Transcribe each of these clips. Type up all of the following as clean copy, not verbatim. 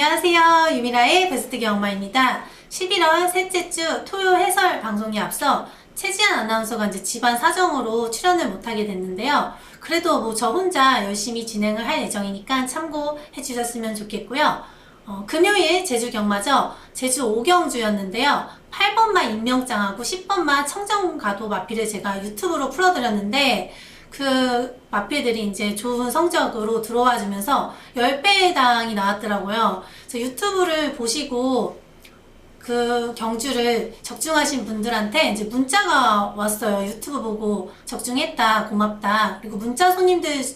안녕하세요. 유미라의 베스트기 엄마입니다. 11월 셋째 주 토요 해설 방송에 앞서 최지한 아나운서가 이제 집안 사정으로 출연을 못하게 됐는데요. 그래도 뭐 저 혼자 열심히 진행을 할 예정이니까 참고해 주셨으면 좋겠고요. 금요일 제주 경마죠. 제주 5경주였는데요. 8번마 임명장하고 10번마 청정가도 마필을 제가 유튜브로 풀어드렸는데 그 마필들이 이제 좋은 성적으로 들어와 주면서 10배의 당이 나왔더라고요. 그래서 유튜브를 보시고 그 경주를 적중하신 분들한테 이제 문자가 왔어요. 유튜브 보고 적중했다, 고맙다. 그리고 문자 손님들도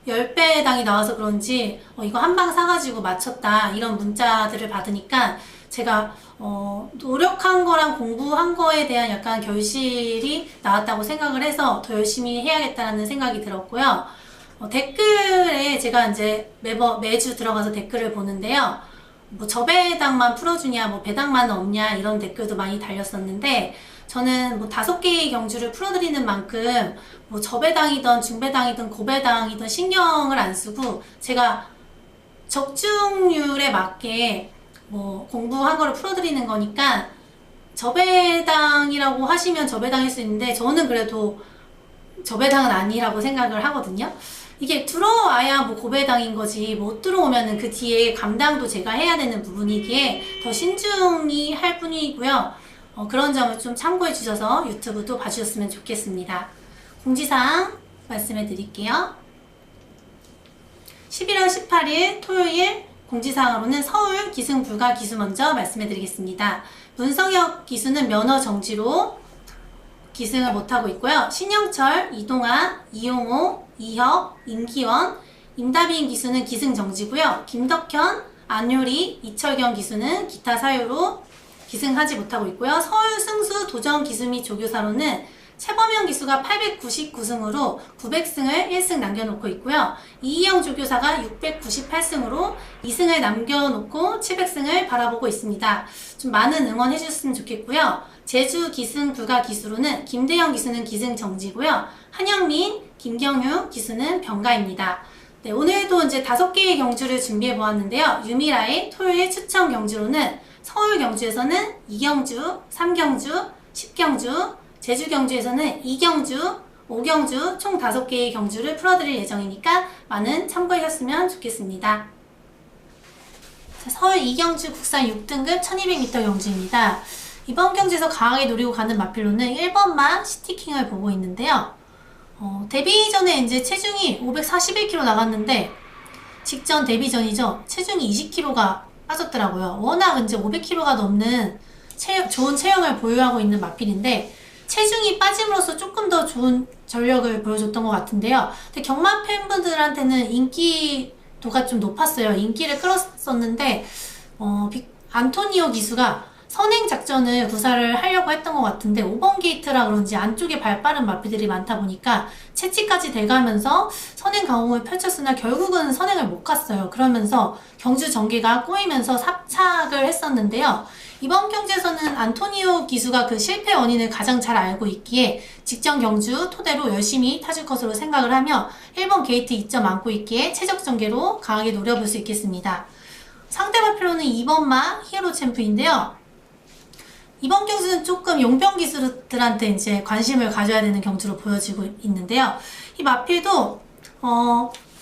10배의 당이 나와서 그런지 이거 한 방 사가지고 맞췄다, 이런 문자들을 받으니까 제가 노력한 거랑 공부한 거에 대한 약간 결실이 나왔다고 생각을 해서 더 열심히 해야겠다는 생각이 들었고요. 댓글에 제가 이제 매주 들어가서 댓글을 보는데요. 뭐 저배당만 풀어주냐, 뭐 배당만 없냐, 이런 댓글도 많이 달렸었는데, 저는 뭐 5개의 경주를 풀어드리는 만큼 뭐 저배당이든 중배당이든 고배당이든 신경을 안 쓰고 제가 적중률에 맞게 뭐 공부한 거를 풀어드리는 거니까 저배당이라고 하시면 저배당일 수 있는데, 저는 그래도 저배당은 아니라고 생각을 하거든요. 이게 들어와야 뭐 고배당인 거지, 못 들어오면은 그 뒤에 감당도 제가 해야 되는 부분이기에 더 신중히 할 뿐이고요. 그런 점을 좀 참고해 주셔서 유튜브도 봐주셨으면 좋겠습니다. 공지사항 말씀해 드릴게요. 11월 18일 토요일 공지사항으로는 서울 기승 불가 기수 먼저 말씀해 드리겠습니다. 문성혁 기수는 면허 정지로 기승을 못하고 있고요. 신영철, 이동아, 이용호, 이혁, 임기원, 임다빈 기수는 기승 정지고요. 김덕현, 안효리, 이철경 기수는 기타 사유로 기승하지 못하고 있고요. 서울 승수 도정 기수 및 조교사로는 최범영 기수가 899승으로 900승을 1승 남겨놓고 있고요. 이희영 조교사가 698승으로 2승을 남겨놓고 700승을 바라보고 있습니다. 좀 많은 응원해 주셨으면 좋겠고요. 제주 기승 불가 기수로는 김대영 기수는 기승 정지고요. 한영민, 김경유 기수는 병가입니다. 네, 오늘도 이제 5개의 경주를 준비해 보았는데요. 유미라의 토요일 추천 경주로는 서울 경주에서는 2경주, 3경주, 10경주, 제주 경주에서는 2경주, 5경주 총 5개의 경주를 풀어드릴 예정이니까 많은 참고하셨으면 좋겠습니다. 자, 서울 2경주 국산 6등급 1200m 경주입니다. 이번 경주에서 강하게 노리고 가는 마필로는 1번마 시티킹을 보고 있는데요. 데뷔 전에 이제 체중이 541kg 나갔는데, 직전 데뷔 전이죠. 체중이 20kg가 빠졌더라고요. 워낙 이제 500kg가 넘는 좋은 체형을 보유하고 있는 마필인데, 체중이 빠짐으로써 조금 더 좋은 전력을 보여줬던 것 같은데요. 근데 경마 팬분들한테는 인기도가 좀 높았어요. 인기를 끌었었는데, 안토니오 기수가 선행 작전을 구사를 하려고 했던 것 같은데 5번 게이트라 그런지 안쪽에 발 빠른 마필들이 많다 보니까 채찌까지 돼가면서 선행 강공을 펼쳤으나 결국은 선행을 못 갔어요. 그러면서 경주 전개가 꼬이면서 삽착을 했었는데요. 이번 경주에서는 안토니오 기수가 그 실패 원인을 가장 잘 알고 있기에 직전 경주 토대로 열심히 타줄 것으로 생각을 하며 1번 게이트 2점 안고 있기에 최적 전개로 강하게 노려볼 수 있겠습니다. 상대 마필로는 2번마 히어로 챔프인데요. 이번 경주는 조금 용병 기수들한테 이제 관심을 가져야 되는 경주로 보여지고 있는데요. 이 마필도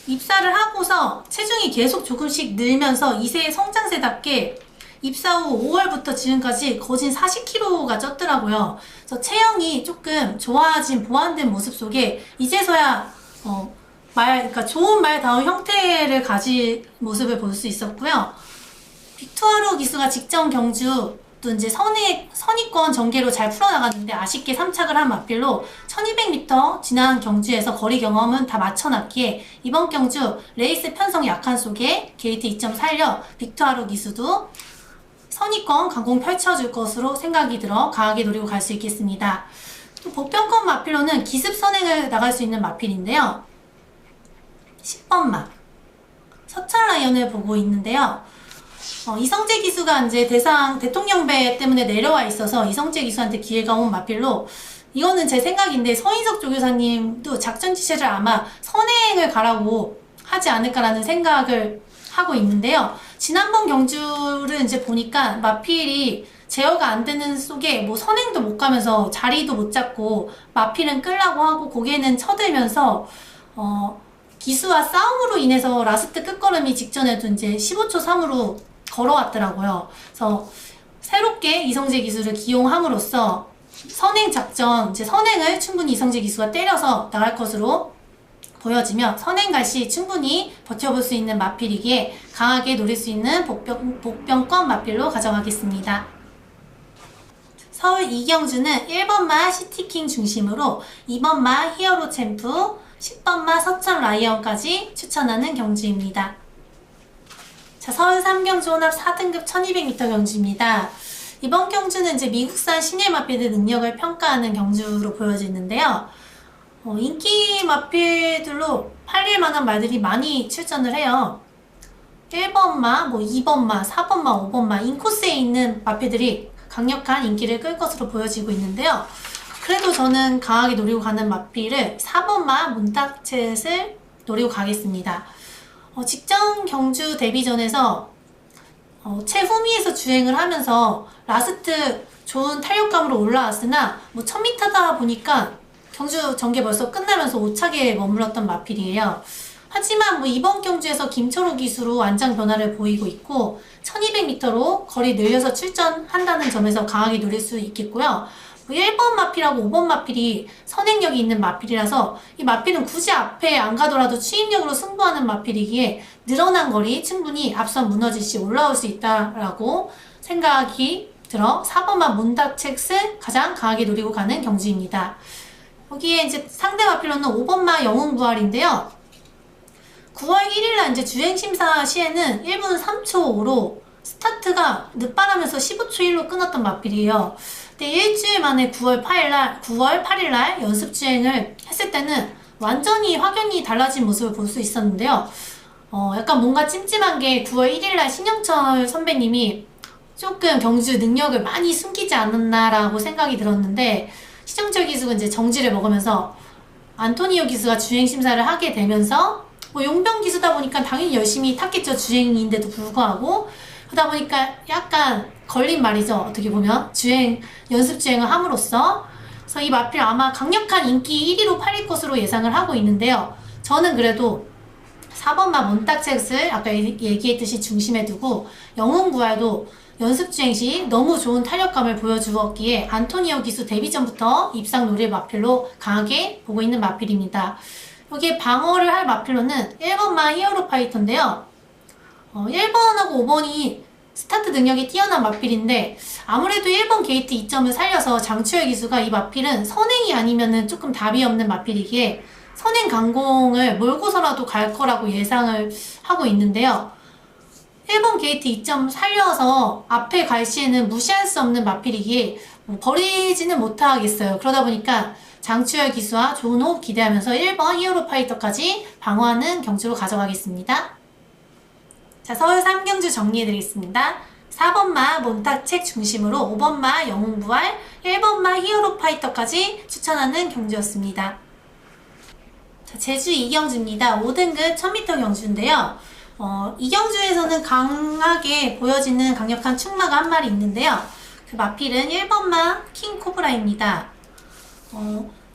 입사를 하고서 체중이 계속 조금씩 늘면서 2세의 성장세답게 입사 후 5월부터 지금까지 거진 40kg가 쪘더라고요. 그래서 체형이 조금 좋아진 보완된 모습 속에 이제서야 그러니까 좋은 말다운 형태를 가진 모습을 볼 수 있었고요. 빅투아로 기수가 직전 경주 또 이제 선의권 전개로 잘 풀어나갔는데 아쉽게 3착을 한 마필로 1200m 지난 경주에서 거리 경험은 다 맞춰놨기에 이번 경주 레이스 편성 약한 속에 게이트 2점 살려 빅투아로 기수도 선의권 강공 펼쳐줄 것으로 생각이 들어 강하게 노리고 갈 수 있겠습니다. 또 보편권 마필로는 기습 선행을 나갈 수 있는 마필인데요. 10번마 서천 라이언을 보고 있는데요. 이성재 기수가 이제 대통령배 때문에 내려와 있어서 이성재 기수한테 기회가 온 마필로, 이거는 제 생각인데 서인석 조교사님도 작전 지시를 아마 선행을 가라고 하지 않을까라는 생각을 하고 있는데요. 지난번 경주를 이제 보니까 마필이 제어가 안 되는 속에 뭐 선행도 못 가면서 자리도 못 잡고 마필은 끌라고 하고 고개는 쳐들면서 기수와 싸움으로 인해서 라스트 끝걸음이 직전에도 이제 15초 3으로 걸어왔더라고요. 그래서 새롭게 이성재 기수를 기용함으로써 선행 작전, 이제 선행을 충분히 이성재 기수가 때려서 나갈 것으로 보여지며 선행 갈시 충분히 버텨볼 수 있는 마필이기에 강하게 노릴 수 있는 복병권 마필로 가져가겠습니다. 서울 이경주는 1번마 시티킹 중심으로 2번마 히어로 챔프, 10번마 서천 라이언까지 추천하는 경주입니다. 자, 서울 3경주 혼합 4등급 1200m 경주입니다. 이번 경주는 이제 미국산 신예 마필의 능력을 평가하는 경주로 보여지는데요. 인기 마필들로 팔릴 만한 말들이 많이 출전을 해요. 1번마, 2번마, 4번마, 5번마 인코스에 있는 마필들이 강력한 인기를 끌 것으로 보여지고 있는데요. 그래도 저는 강하게 노리고 가는 마필을 4번마 문탁쳇을 노리고 가겠습니다. 직전 경주 데뷔전에서 최후미에서 주행을 하면서 라스트 좋은 탄력감으로 올라왔으나 1000m다 보니까 경주 전개 벌써 끝나면서 오차게 머물렀던 마필이에요. 하지만 이번 경주에서 김철호 기수로 안장 변화를 보이고 있고 1200m로 거리 늘려서 출전한다는 점에서 강하게 노릴 수 있겠고요. 1번 마필하고 5번 마필이 선행력이 있는 마필이라서 이 마필은 굳이 앞에 안 가더라도 추임력으로 승부하는 마필이기에 늘어난 거리 충분히 앞선 무너질 시 올라올 수 있다라고 생각이 들어 4번마 문탁쳇을 가장 강하게 노리고 가는 경주입니다. 여기에 이제 상대 마필로는 5번마 영웅부활인데요. 9월 1일날 이제 주행심사 시에는 1분 3초5로 스타트가 늦바라면서 15초 1로 끊었던 마필이에요. 근데 일주일 만에 9월 8일날 연습 주행을 했을 때는 완전히 확연히 달라진 모습을 볼 수 있었는데요. 약간 뭔가 찜찜한 게 9월 1일날 신영철 선배님이 조금 경주 능력을 많이 숨기지 않았나라고 생각이 들었는데 신영철 기수가 이제 정지를 먹으면서 안토니오 기수가 주행심사를 하게 되면서 용병 기수다 보니까 당연히 열심히 탔겠죠. 주행인데도 불구하고. 그러다 보니까 약간 걸린 말이죠. 어떻게 보면 연습 주행을 함으로써. 그래서 이 마필 아마 강력한 인기 1위로 팔릴 것으로 예상을 하고 있는데요. 저는 그래도 4번마 문탁쳇을 아까 얘기했듯이 중심에 두고 영웅부활도 연습 주행 시 너무 좋은 탄력감을 보여주었기에 안토니오 기수 데뷔전부터 입상 노릴 마필로 강하게 보고 있는 마필입니다. 여기에 방어를 할 마필로는 1번마 히어로 파이터인데요. 1번하고 5번이 스타트 능력이 뛰어난 마필인데 아무래도 1번 게이트 2점을 살려서 장추열 기수가 이 마필은 선행이 아니면은 조금 답이 없는 마필이기에 선행 강공을 몰고서라도 갈 거라고 예상을 하고 있는데요. 1번 게이트 2점 살려서 앞에 갈 시에는 무시할 수 없는 마필이기에 버리지는 못하겠어요. 그러다 보니까 장추열 기수와 좋은 호흡 기대하면서 1번 히어로 파이터까지 방어하는 경주로 가져가겠습니다. 자, 서울 3경주 정리해드리겠습니다. 4번마 문탁쳇 중심으로 5번마 영웅부활, 1번마 히어로 파이터까지 추천하는 경주였습니다. 자, 제주 2경주입니다. 5등급 1000m 경주인데요. 이 경주에서는 강하게 보여지는 강력한 충마가 한 마리 있는데요. 그 마필은 1번마 킹코브라입니다.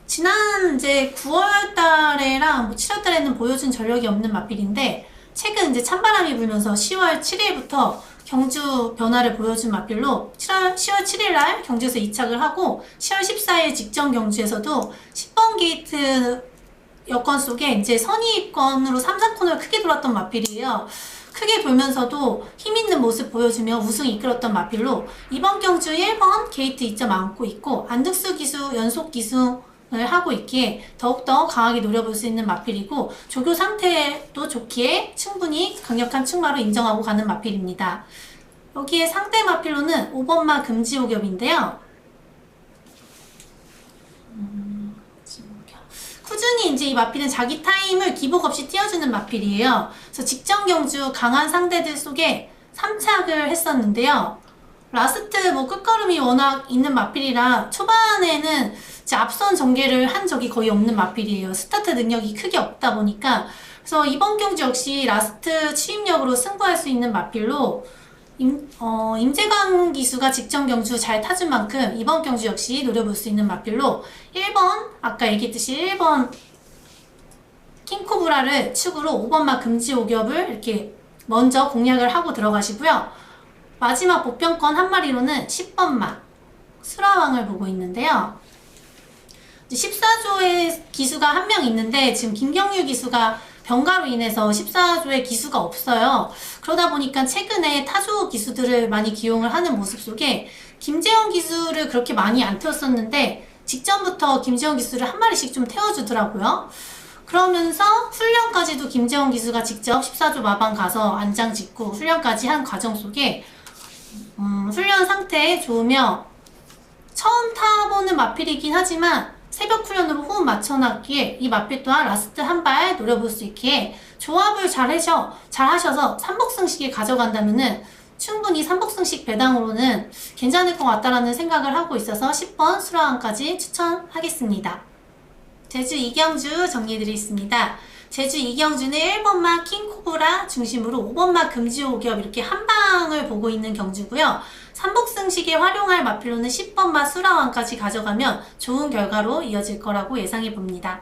지난 이제 9월 달에랑 7월 달에는 보여준 전력이 없는 마필인데 최근 이제 찬바람이 불면서 10월 7일부터 경주 변화를 보여준 마필로 10월 7일날 경주에서 이착을 하고 10월 14일 직전 경주에서도 10번 게이트 여건 속에 이제 선의권으로 3, 4코너를 크게 돌았던 마필이에요. 크게 돌면서도 힘있는 모습 보여주며 우승 이끌었던 마필로 이번 경주 1번 게이트 2점 안고 있고 안득수 기수 연속 기수를 하고 있기에 더욱더 강하게 노려볼 수 있는 마필이고 조교 상태도 좋기에 충분히 강력한 충마로 인정하고 가는 마필입니다. 여기에 상대 마필로는 5번마 금지오겹인데요. 꾸준히 이제 이 마필은 자기 타임을 기복 없이 띄워주는 마필이에요. 그래서 직전 경주 강한 상대들 속에 3착을 했었는데요. 라스트 끝걸음이 워낙 있는 마필이라 초반에는 이제 앞선 전개를 한 적이 거의 없는 마필이에요. 스타트 능력이 크게 없다 보니까. 그래서 이번 경주 역시 라스트 추임력으로 승부할 수 있는 마필로 임재광 기수가 직전 경주 잘 타준 만큼 이번 경주 역시 노려볼 수 있는 마필로 1번, 아까 얘기했듯이 1번 킹코브라를 축으로 5번마 금지 오겹을 이렇게 먼저 공략을 하고 들어가시고요. 마지막 복병권 한 마리로는 10번마 수라왕을 보고 있는데요. 14조의 기수가 한 명 있는데 지금 김경유 기수가 병가로 인해서 14조의 기수가 없어요. 그러다 보니까 최근에 타조 기수들을 많이 기용을 하는 모습 속에 김재원 기수를 그렇게 많이 안 태웠었는데 직전부터 김재원 기수를 한 마리씩 좀 태워주더라고요. 그러면서 훈련까지도 김재원 기수가 직접 14조 마방 가서 안장 짓고 훈련까지 한 과정 속에 훈련 상태 좋으며 처음 타보는 마필이긴 하지만 새벽 훈련으로 호흡 맞춰놨기에 이 마필 또한 라스트 한 발 노려볼 수 있기에 조합을 잘 하셔서 삼복승식에 가져간다면은 충분히 삼복승식 배당으로는 괜찮을 것 같다라는 생각을 하고 있어서 10번 수라왕까지 추천하겠습니다. 제주 이경주 정리해드리겠습니다. 제주 이경주는 1번마 킹코브라 중심으로 5번마 금지오겹 이렇게 한 방을 보고 있는 경주고요. 삼복승식에 활용할 마필로는 10번마 수라왕까지 가져가면 좋은 결과로 이어질 거라고 예상해 봅니다.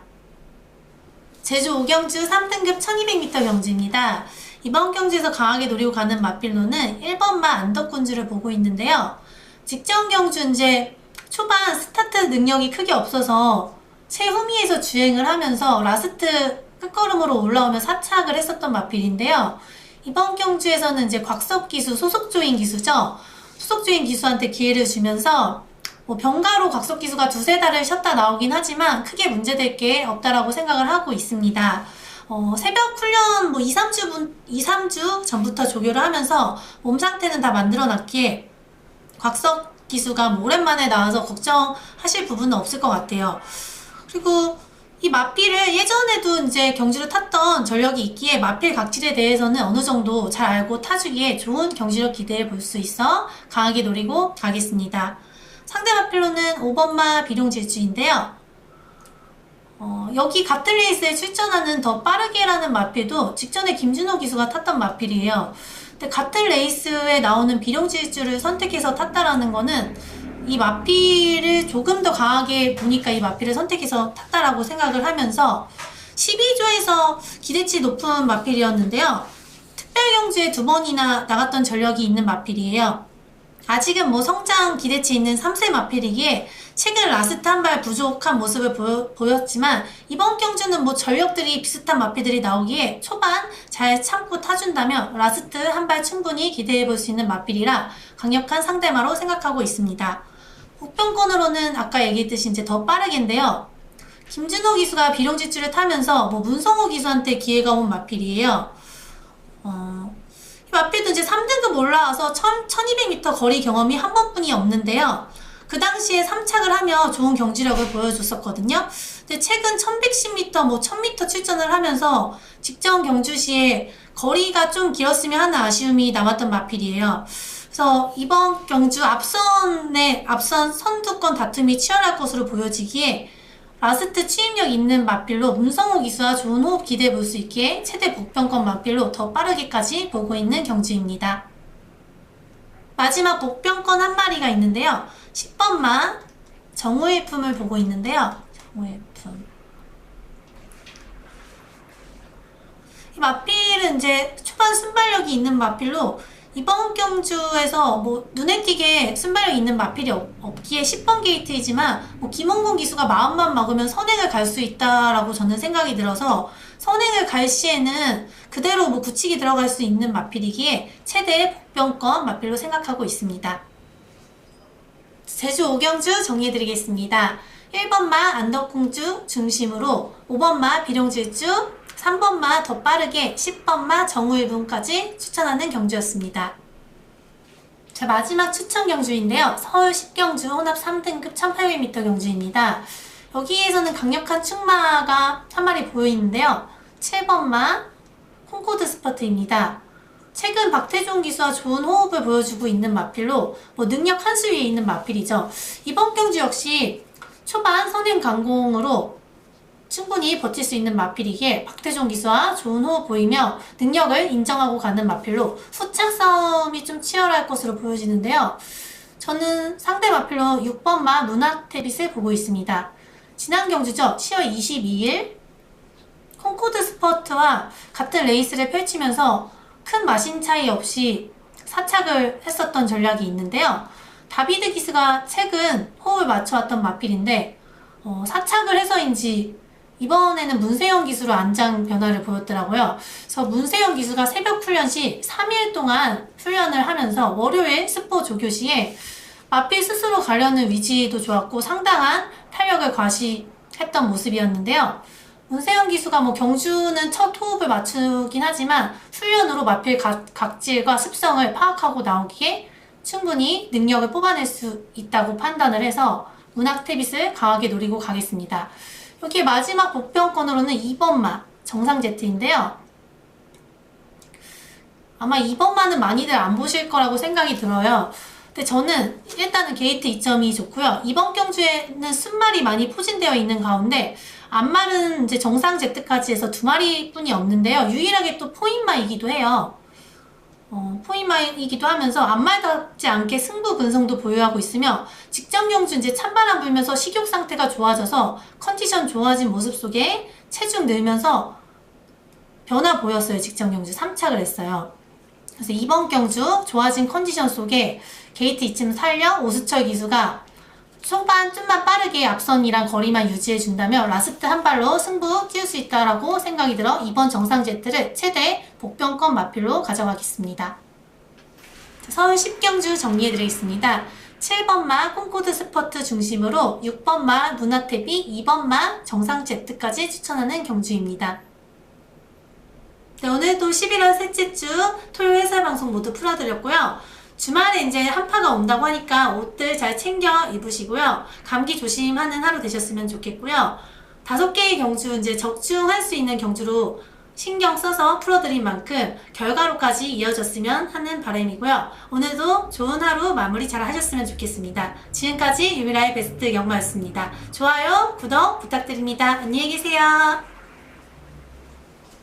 제주 오경주 3등급 1200m 경주입니다. 이번 경주에서 강하게 노리고 가는 마필로는 1번마 안덕군주를 보고 있는데요. 직전 경주 이제 초반 스타트 능력이 크게 없어서 최후미에서 주행을 하면서 라스트 끝걸음으로 올라오며 사착을 했었던 마필인데요. 이번 경주에서는 이제 곽석기수, 소속조인 기수죠. 소속조인 기수한테 기회를 주면서 병가로 곽석기수가 두세 달을 쉬었다 나오긴 하지만 크게 문제될 게 없다라고 생각을 하고 있습니다. 새벽 훈련 2, 3주 전부터 조교를 하면서 몸 상태는 다 만들어 놨기에 곽석기수가 오랜만에 나와서 걱정하실 부분은 없을 것 같아요. 그리고 이 마필을 예전에도 이제 경주를 탔던 전력이 있기에 마필 각질에 대해서는 어느 정도 잘 알고 타주기에 좋은 경주력 기대해 볼 수 있어 강하게 노리고 가겠습니다. 상대 마필로는 5번마 비룡질주인데요. 여기 같은 레이스에 출전하는 더 빠르게라는 마필도 직전에 김준호 기수가 탔던 마필이에요. 근데 같은 레이스에 나오는 비룡질주를 선택해서 탔다라는 거는 이 마필을 조금 더 강하게 보니까 이 마필을 선택해서 탔다라고 생각을 하면서 12조에서 기대치 높은 마필이었는데요. 특별경주에 2번이나 나갔던 전력이 있는 마필이에요. 아직은 성장 기대치 있는 3세 마필이기에 최근 라스트 한 발 부족한 모습을 보였지만 이번 경주는 전력들이 비슷한 마필들이 나오기에 초반 잘 참고 타준다면 라스트 한 발 충분히 기대해 볼 수 있는 마필이라 강력한 상대마로 생각하고 있습니다. 복병권으로는 아까 얘기했듯이 이제 더 빠르게인데요. 김준호 기수가 비룡질주를 타면서 문성호 기수한테 기회가 온 마필이에요. 이 마필도 이제 3등급 올라와서 1200m 거리 경험이 한 번뿐이 없는데요. 그 당시에 3착을 하며 좋은 경주력을 보여줬었거든요. 근데 최근 1110m, 1000m 출전을 하면서 직전 경주 시에 거리가 좀 길었으면 하는 아쉬움이 남았던 마필이에요. 그래서 이번 경주 앞선 선두권 다툼이 치열할 것으로 보여지기에 라스트 추임력 있는 마필로 문성호 기수와 좋은 호흡 기대해 볼 수 있기에 최대 복병권 마필로 더 빠르게까지 보고 있는 경주입니다. 마지막 복병권 한 마리가 있는데요. 10번마 정우의 품을 보고 있는데요. 정우의 품. 이 마필은 이제 초반 순발력이 있는 마필로 이번 경주에서 눈에 띄게 순발력 있는 마필이 없기에 10번 게이트이지만 김홍곤 기수가 마음만 먹으면 선행을 갈 수 있다라고 저는 생각이 들어서 선행을 갈 시에는 그대로 굳히기 들어갈 수 있는 마필이기에 최대 복병권 마필로 생각하고 있습니다. 제주 오경주 정리해드리겠습니다. 1번마 안덕공주 중심으로 5번마 비룡질주, 3번마 더 빠르게 10번마 정우일분까지 추천하는 경주였습니다. 자, 마지막 추천 경주인데요. 서울 10경주 혼합 3등급 1800m 경주입니다. 여기에서는 강력한 축마가 한 마리 보이는데요. 7번마 콩코드 스퍼트입니다. 최근 박태종 기수와 좋은 호흡을 보여주고 있는 마필로 능력 한 수 위에 있는 마필이죠. 이번 경주 역시 초반 선행 강공으로 충분히 버틸 수 있는 마필이기에 박태종 기수와 좋은 호흡 보이며 능력을 인정하고 가는 마필로 후착 싸움이 좀 치열할 것으로 보여지는데요. 저는 상대 마필로 6번 마 누나테빗을 보고 있습니다. 지난 경주죠. 10월 22일 콩코드 스퍼트와 같은 레이스를 펼치면서 큰 마신 차이 없이 사착을 했었던 전략이 있는데요. 다비드 기스가 최근 호흡을 맞춰왔던 마필인데 사착을 해서인지 이번에는 문세영 기수로 안장 변화를 보였더라고요. 그래서 문세영 기수가 새벽 훈련 시 3일 동안 훈련을 하면서 월요일 스포 조교 시에 마필 스스로 가려는 위지도 좋았고 상당한 탄력을 과시했던 모습이었는데요. 문세영 기수가 경주는 첫 호흡을 맞추긴 하지만 훈련으로 마필 각질과 습성을 파악하고 나오기에 충분히 능력을 뽑아낼 수 있다고 판단을 해서 문학테빗을 강하게 노리고 가겠습니다. 여기 마지막 복병권으로는 2번마 정상제트인데요. 아마 2번마는 많이들 안 보실 거라고 생각이 들어요. 근데 저는 일단은 게이트 2.2 좋고요. 이번 경주에는 순말이 많이 포진되어 있는 가운데 앞말은 이제 정상 제트까지 해서 2마리뿐이 없는데요. 유일하게 또 포인마이기도 해요. 포인마이기도 하면서 앞말답지 않게 승부 근성도 보유하고 있으며 직전 경주 이제 찬바람 불면서 식욕 상태가 좋아져서 컨디션 좋아진 모습 속에 체중 늘면서 변화 보였어요. 직전 경주 3착을 했어요. 그래서 이번 경주 좋아진 컨디션 속에 게이트 2층 살려 오수철 기수가 초반 좀만 빠르게 앞선이랑 거리만 유지해준다면 라스트 한 발로 승부 띄울 수 있다라고 생각이 들어 이번 정상 제트를 최대 복병권 마필로 가져가겠습니다. 서울 10경주 정리해드리겠습니다. 7번마 콩코드 스퍼트 중심으로 6번마 누나테비, 2번마 정상 제트까지 추천하는 경주입니다. 네, 오늘도 11월 셋째 주 토요일 해설 방송 모두 풀어드렸고요. 주말에 이제 한파가 온다고 하니까 옷들 잘 챙겨 입으시고요. 감기 조심하는 하루 되셨으면 좋겠고요. 5개의 경주 이제 적중할 수 있는 경주로 신경 써서 풀어드린 만큼 결과로까지 이어졌으면 하는 바람이고요. 오늘도 좋은 하루 마무리 잘 하셨으면 좋겠습니다. 지금까지 유미라의 베스트 영마였습니다. 좋아요, 구독 부탁드립니다. 안녕히 계세요.